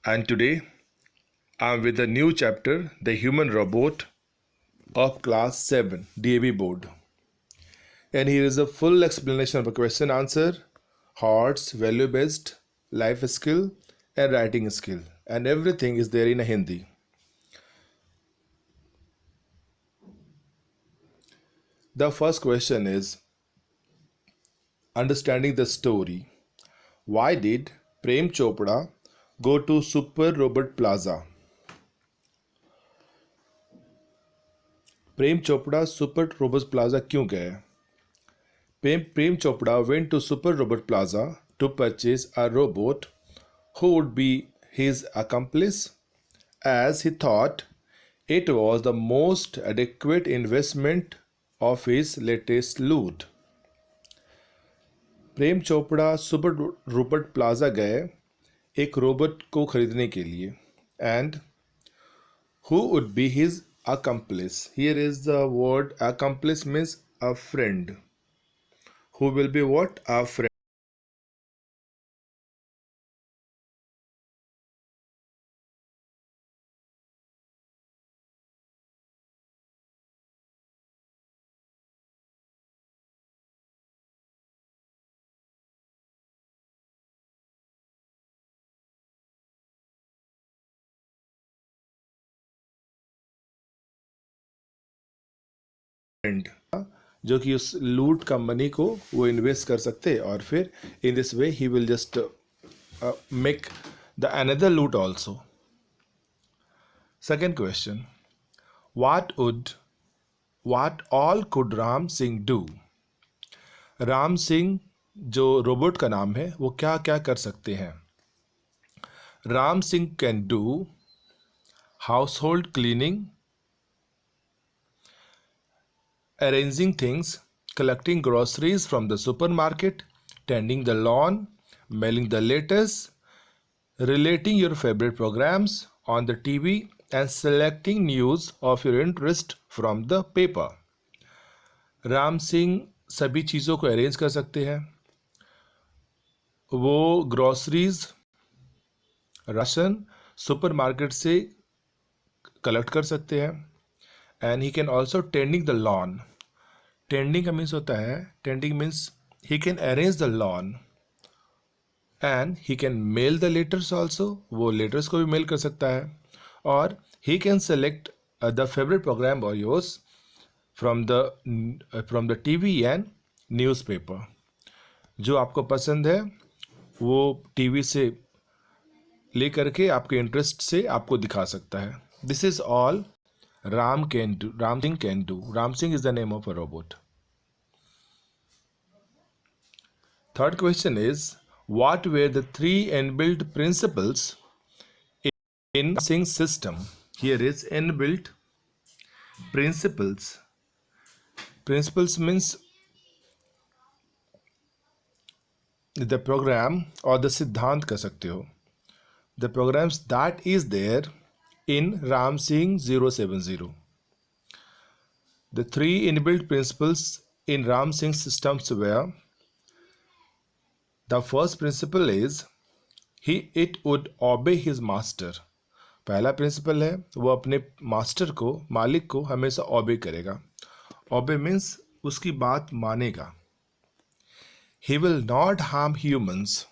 And today I'm with a new chapter, The Human Robot of Class 7 DAB board. And here is a full explanation of a question answer, hearts, value based, life skill, and writing skill. And everything is there in a Hindi. The first question is understanding the story. Why did Prem Chopra go to Super Robot Plaza? Prem Chopra super robot plaza क्यों गए? Prem Chopra went to Super Robot Plaza to purchase a robot who would be his accomplice, as he thought it was the most adequate investment of his latest loot. Prem Chopra super robot plaza गए एक robot को खरीदने के लिए, and who would be his accomplice. Here is the word accomplice means a friend. Who will be what? A friend. जो कि उस लूट का मनी को वो इन्वेस्ट कर सकते और फिर in this way he will just make the another loot also. Second question, what all could Ram Singh do? Ram Singh जो रोबोट का नाम है वो क्या क्या कर सकते हैं? Ram Singh can do house hold cleaning, arranging things, collecting groceries from the supermarket, tending the lawn, mailing the letters, relating your favorite programs on the TV, and selecting news of your interest from the paper. Ram Singh सभी चीज़ों को arrange कर सकते हैं. वो groceries ration supermarket से collect कर सकते हैं. And he can also tending the lawn. Tending का मीन्स होता है, tending means he can arrange the lawn and he can mail the letters also. वो लेटर्स को भी मेल कर सकता है. और he can select the favourite programme और yours from the TV and newspaper. जो आपको पसंद है वो टीवी से ले करके आपके इंटरेस्ट से आपको दिखा सकता है. This is all Ram Singh can do. Ram Singh is the name of a robot. Third question is, what were the three inbuilt principles in Ram Singh's system? Here is inbuilt principles. Principles means the program or the सिद्धांत कह सकते हो. The programs that is there in Ram Singh 070. The three inbuilt principles in Ram Singh's systems were: the first principle is it would obey his master. पहला principal है वो अपने master को, मालिक को हमेशा ओबे करेगा. ओबे मीन्स उसकी बात मानेगा. He will not harm humans,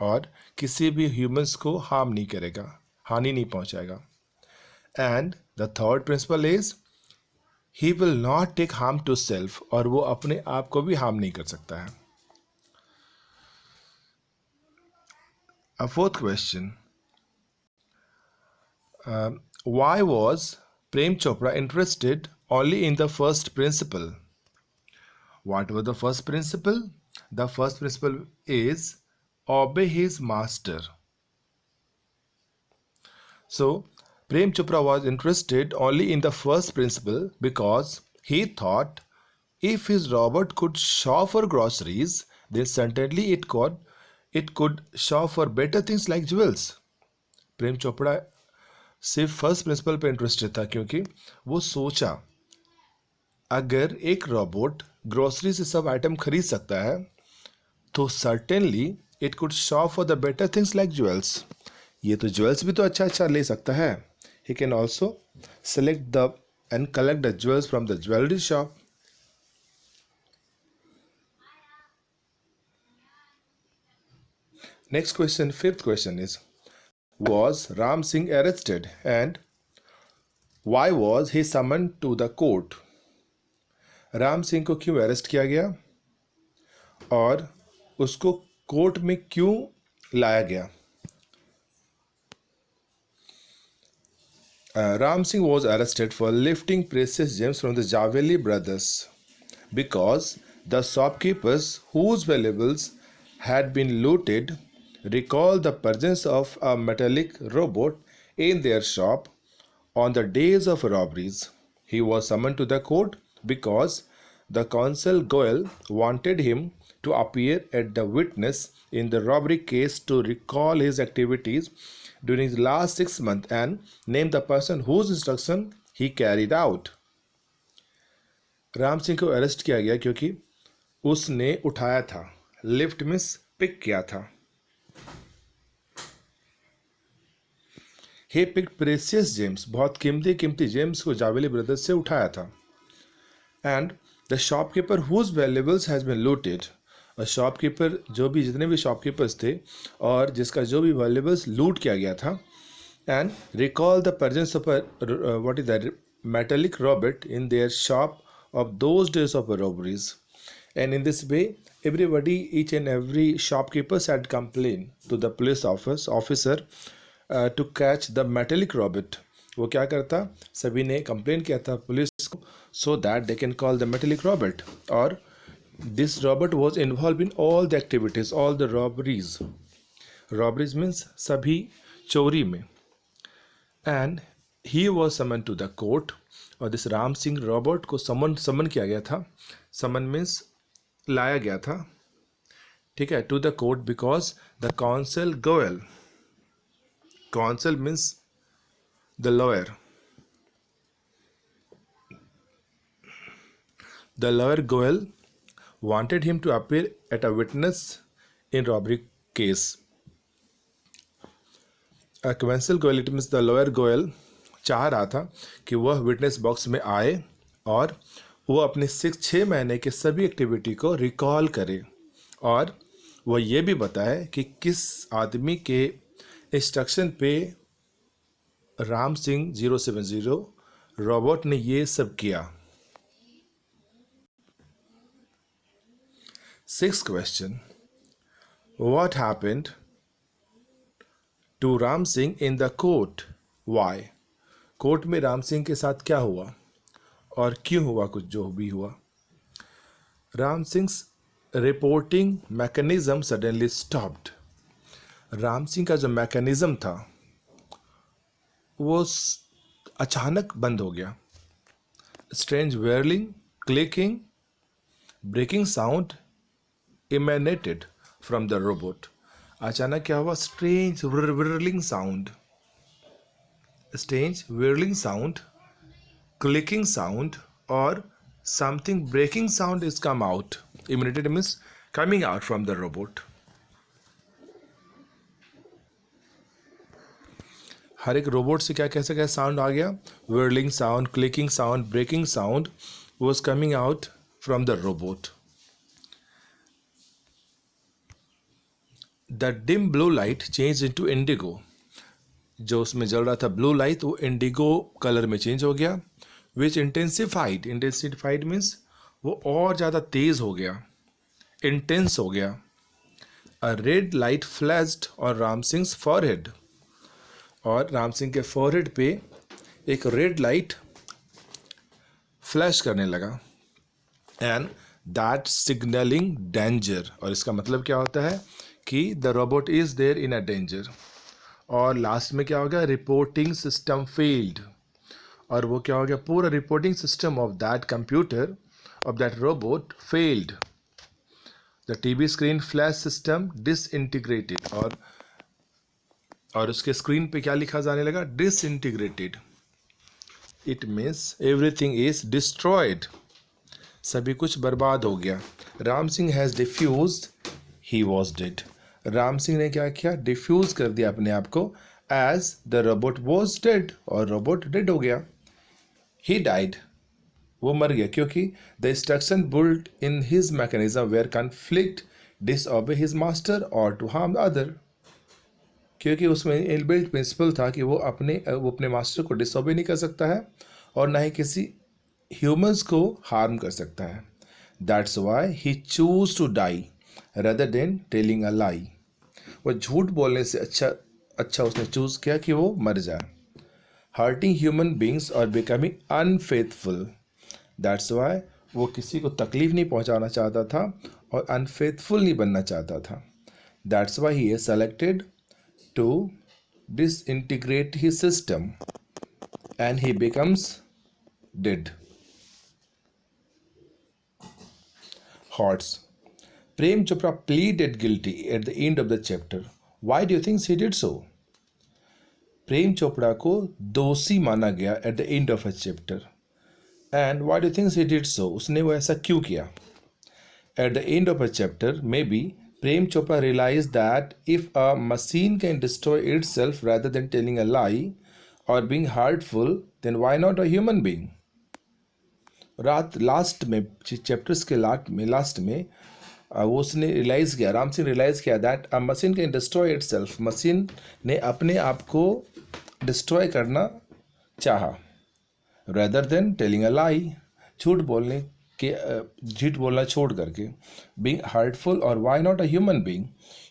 और किसी भी ह्यूमंस को हार्म नहीं करेगा, हानि नहीं पहुंचाएगा. And the third principle is he will not take harm to self, और वो अपने आप को भी हार्म नहीं कर सकता है. A fourth question, why was Prem Chopra interested only in the first principle? What was the first principle? The first principle is obey his master. So Prem Chopra was interested only in the first principle because he thought if his robot could shop for groceries, then certainly it could shop for better things like jewels. Prem Chopra सिर्फ first principle पे interested था क्योंकि वो सोचा अगर एक robot grocery से सब आइटम खरीद सकता है तो certainly it could shop for the better things like jewels. ये तो ज्वेल्स भी तो अच्छा अच्छा ले सकता है. ही can also select the end collect the jewels from the jewellery shop. Next question, fifth question is, was Ram Singh arrested and why was he summoned to the court? Ram Singh को क्यों अरेस्ट किया गया और उसको कोर्ट में क्यों लाया गया? Ram Singh was arrested for lifting precious gems from the Javeli brothers because the shopkeepers whose valuables had been looted recalled the presence of a metallic robot in their shop on the days of robberies. He was summoned to the court because the consul Goel wanted him to appear at the witness in the robbery case to recall his activities during the last 6 months and name the person whose instruction he carried out. Ram Singh को arrest किया गया क्योंकि उसने उठाया था, lift means pick किया था. he picked precious gems, बहुत कीमती कीमती जेम्स को जावेली ब्रदर्स से उठाया था. and the shopkeeper whose valuables has been looted, और शॉपकीपर जो भी जितने भी शॉपकीपर्स थे और जिसका जो भी वैल्यूबल्स लूट किया गया था. And recall the presence of what is that metallic Robert in their shop of those days of robberies. And in this way everybody, each and every shopkeepers had complained to the police officer to catch the metallic robot. वो क्या करता, सभी ने complain किया था police को so that they can call the metallic robot. और this robot was involved in all the activities, all the robberies. Robberies means सभी चोरी में. And he was summoned to the court. और this राम सिंह रॉबर्ट को समन किया गया था. समन means लाया गया था, ठीक है, to the court because the counsel Goyal, counsel means the lawyer, the lawyer Goyal wanted him to appear at a witness in robbery case. Consul Goyal, it means the lawyer Goyal चाह रहा था कि वह विटनेस बॉक्स में आए और वो अपने 6 महीने के सभी एक्टिविटी को रिकॉल करे और वह ये भी बताए कि किस आदमी के इंस्ट्रक्शन पे राम सिंह 070 रॉबर्ट ने ये सब किया. 6th question, what happened to Ram Singh in the court? Why? Court में राम सिंह के साथ क्या हुआ और क्यों हुआ कुछ जो भी हुआ? Ram Singh reporting mechanism suddenly stopped. Ram Singh का जो मैकेनिज्म था वो अचानक बंद हो गया. Strange whirling, clicking, breaking sound emanated from the robot. अचानक क्या हुआ? Strange whirling sound, strange whirling sound, clicking sound or something breaking sound is come out. Emanated means coming out from the robot. हर एक robot से क्या कैसे क्या sound आ गया? whirling sound, clicking sound, breaking sound was coming out from the robot. The dim blue light changed into indigo. जो उसमें जल रहा था ब्लू लाइट वो इंडिगो कलर में चेंज हो गया. विच इंटेंसिफाइड, इंटेंसिफाइड मीन्स वो और ज़्यादा तेज हो गया, इंटेंस हो गया. अ रेड लाइट फ्लैश्ड और राम सिंह फॉरहेड, और राम सिंह के फॉरहेड पे एक रेड लाइट फ्लैश करने लगा. एंड दैट सिग्नलिंग डेंजर, और इसका मतलब क्या होता है कि the robot is there in a danger. और लास्ट में क्या हो गया? रिपोर्टिंग सिस्टम फेल्ड, और वो क्या हो गया? पूरा reporting system of that computer of that robot failed. The TV screen flash system disintegrated, और उसके स्क्रीन पे क्या लिखा जाने लगा? Disintegrated. It means everything is destroyed, सभी कुछ बर्बाद हो गया. Ram Singh has diffused, he was dead. Ram Singh ने क्या किया? डिफ्यूज कर दिया अपने आप को, as the robot was dead, और robot dead हो गया. He died. वो मर गया क्योंकि the instruction built in his mechanism were conflict, disobey his master or to harm the other. क्योंकि उसमें इनबिल्ट प्रिंसिपल था कि वो अपने मास्टर को डिसओबे नहीं कर सकता है और ना ही किसी ह्यूमंस को हार्म कर सकता है. That's why he choose to die rather than telling a lie. वो झूठ बोलने से अच्छा उसने चूज किया कि वो मर जाए. हर्टिंग ह्यूमन बींग्स और बिकमिंग अनफेथफुल. दैट्स वाई वो किसी को तकलीफ नहीं पहुंचाना चाहता था और अनफेथफुल नहीं बनना चाहता था. That's why he is selected to disintegrate his system and he becomes dead. Hordes. Prem Chopra pleaded guilty at the end of the chapter. Why do you think he did so? Prem Chopra को दोषी माना गया at the end of a chapter. And why do you think he did so? उसने वो ऐसा क्यों किया? At the end of a chapter, maybe Prem Chopra realized that if a machine can destroy itself rather than telling a lie or being hurtful, then why not a human being? Last में chapters के last में वो उसने realise किया, Ram Singh realise किया that a machine can destroy itself. Machine ने अपने आप को डिस्ट्रॉय करना चाहा rather than telling a lie, झूठ बोलना छोड़ करके. बीइंग हर्टफुल और why not a human being.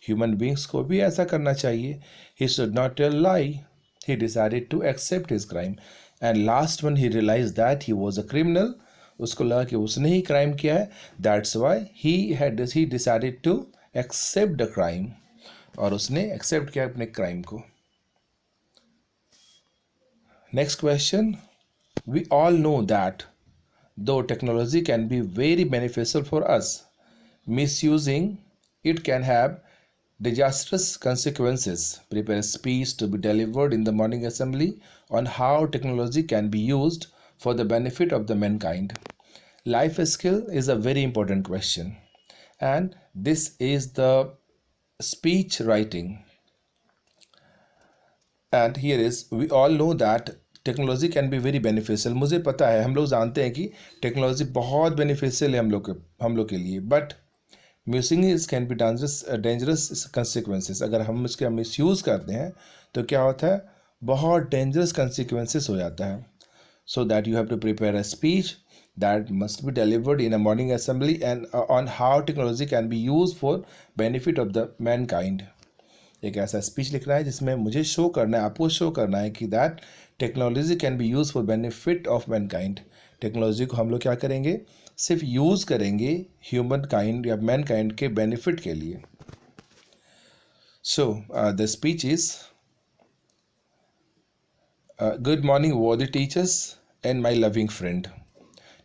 Human beings को भी ऐसा करना चाहिए. He should not tell lie. He decided to accept his crime and last one he realise that he was a criminal. उसको लगा कि उसने ही क्राइम किया है. That's why he decided to accept the crime. और उसने एक्सेप्ट किया अपने क्राइम को. Next question. We all know that though technology can be very beneficial for us, misusing it can have disastrous consequences. Prepare a speech to be delivered in the morning assembly on how technology can be used for the benefit of the mankind. Life skill is a very important question, and this is the speech writing. And here is, we all know that technology can be very beneficial. मुझे पता है, हम लोग जानते हैं कि technology बहुत beneficial है हम लोग के लिए. But misusing is can be dangerous consequences. अगर हम इसका मिसयूज़ करते हैं तो क्या होता है, बहुत डेंजरस कंसिक्वेंसेस हो जाता है. So that you have to prepare a speech that must be delivered in a morning assembly and on how technology can be used for benefit of the mankind. एक ऐसा स्पीच लिखना है जिसमें मुझे show करना है, आपको शो करना है कि that technology can be use for benefit of Mankind. Technology को हम लोग क्या करेंगे, सिर्फ यूज़ करेंगे ह्यूमन काइंड या मैनकाइंड के बेनिफिट के लिए. So the speech is, good morning worthy teachers and my loving friend.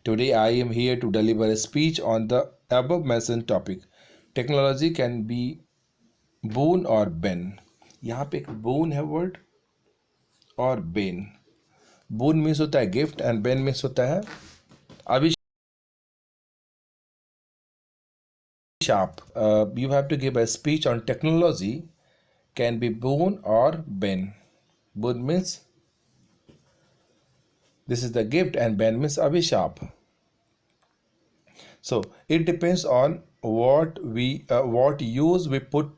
Today I am here to deliver a speech on the above mentioned topic. Technology can be boon or ben. यहाँ पे एक boon है word और Ben. boon means होता है gift and Ben means होता है अभिशाप. You have to give a speech on technology can be boon or ben. boon means this is the gift and ben means abhishap. So it depends on what use we put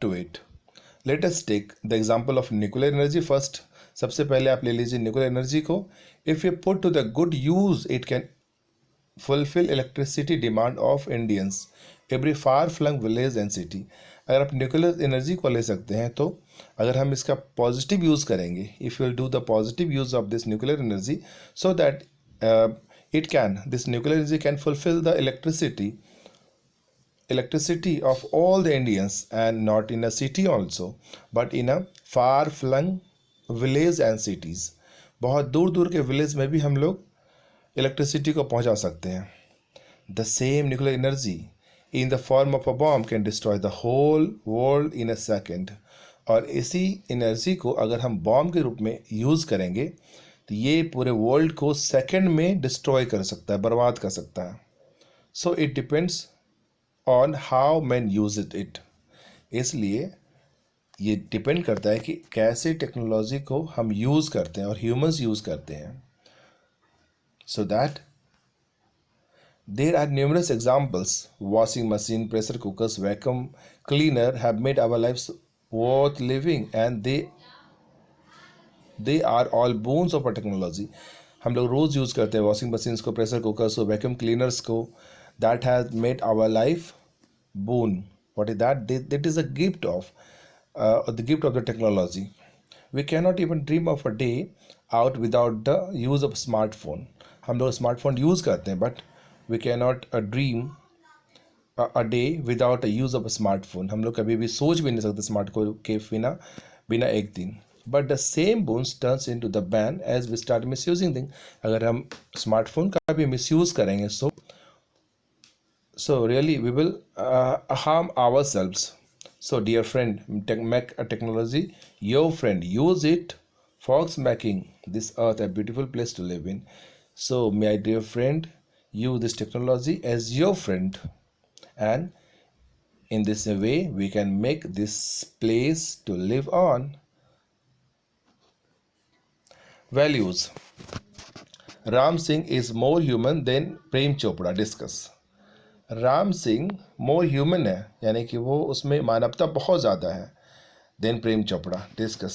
to it. Let us take the example of nuclear energy first. सबसे पहले आप ले लीजिए nuclear energy को. If you put to the good use it can fulfil electricity demand of Indians every far flung village and city. अगर आप nuclear energy को ले सकते हैं तो अगर हम इसका पॉजिटिव यूज़ करेंगे, if you will do the positive use of this nuclear energy so that this nuclear energy can fulfill the electricity of all the Indians, and not in a city also but in a far flung village and cities. बहुत दूर दूर के village में भी हम लोग electricity को पहुंचा सकते हैं. The same nuclear energy in the form of a bomb can destroy the whole world in a second. और इसी एनर्जी को अगर हम बॉम्ब के रूप में यूज़ करेंगे तो ये पूरे वर्ल्ड को सेकंड में डिस्ट्रॉय कर सकता है, बर्बाद कर सकता है. So it depends on how man use it. इसलिए ये डिपेंड करता है कि कैसे टेक्नोलॉजी को हम यूज़ करते हैं और ह्यूमंस यूज़ करते हैं. So that there are numerous examples. Washing machine, pressure cookers, vacuum cleaner have made our lives worth living, and they are all boons of our technology. हम लोग रोज़ यूज़ करते हैं वॉशिंग मशीन्स को, pressure cookers को, vacuum cleaners को. That has made our life boon. What is that? That is a gift of the gift of the technology. We cannot even dream of a day out without the use of smartphone. हम लोग smartphone use करते हैं, but we cannot dream a day without a use of a smartphone. हम लोग कभी भी सोच भी नहीं सकते स्मार्टफोन के बिना एक दिन. But the same boons turns in to the bane as we start misusing thing. अगर हम स्मार्टफोन का भी मिस यूज़ करेंगे so really we will harm ourselves. So dear friend, make a technology your friend. Use it for making this earth a beautiful place to live in. So my dear friend, use this technology as your friend, and in this way we can make this place to live on. Values. Ram Singh is more human than Prem Chopra. Discuss. Ram Singh more human है, यानी कि वो उसमें मानवता बहुत ज़्यादा है, then Prem Chopra. Discuss.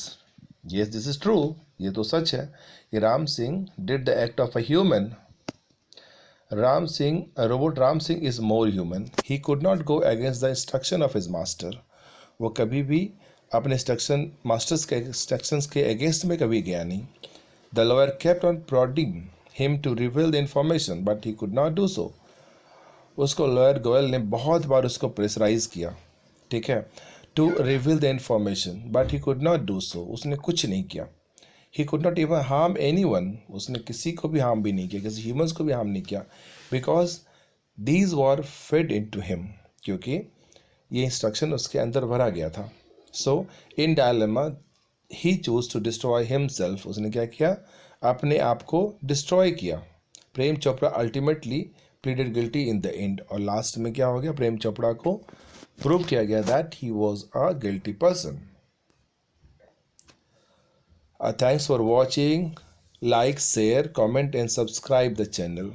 Yes, this is true. ये तो सच है कि Ram Singh did the act of a human. Robot Ram Singh is more human. He could not go against the instruction of his master. वो कभी भी अपने मास्टर्स के इंस्ट्रक्शंस के अगेंस्ट में कभी गया नहीं. The lawyer kept on prodding him to reveal the information, but he could not do so. उसको लॉयर गोयल ने बहुत बार उसको प्रेशराइज किया, ठीक है, to reveal the information, but he could not do so. उसने कुछ नहीं किया. He could not even harm anyone. उसने किसी को भी हार्म भी नहीं किया, किसी ह्यूमन्स को भी हार्म नहीं किया, because these were fed in to him. क्योंकि ये इंस्ट्रक्शन उसके अंदर भरा गया था. So in dilemma he choose to destroy himself. उसने क्या किया? अपने आप को डिस्ट्रॉय किया. Prem Chopra ultimately pleaded guilty in the end. और लास्ट में क्या हो गया? प्रेम चोपड़ा को प्रूव किया गया that he was a guilty person. Thanks for watching. Like, share, comment and subscribe the channel.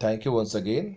Thank you once again.